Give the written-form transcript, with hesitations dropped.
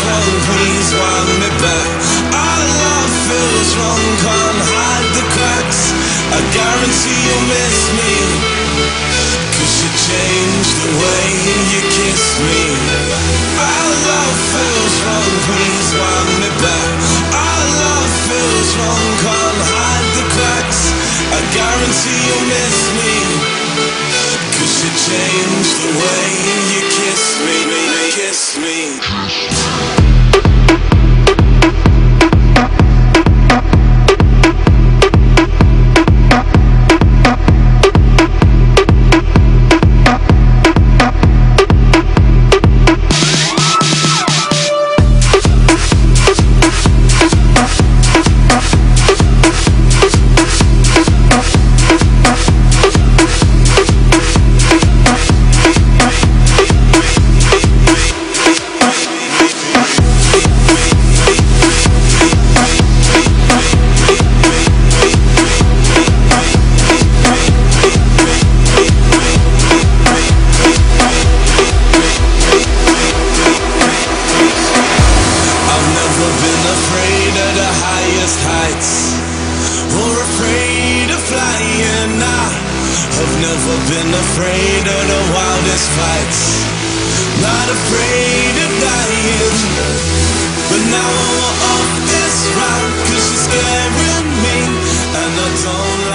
wrong, please wind me back. Our love feels wrong, can't hide the cracks. I guarantee you'll miss me, 'cause you changed the way you kiss me. Our love feels wrong, please wind me back. Our love feels wrong, can't hide the cracks. I guarantee you'll miss me, 'cause you changed the way you kiss me, kiss me. Never been afraid of the wildest fights, not afraid of dying. But now I'm off this route, 'cause you're scaring me, and I don't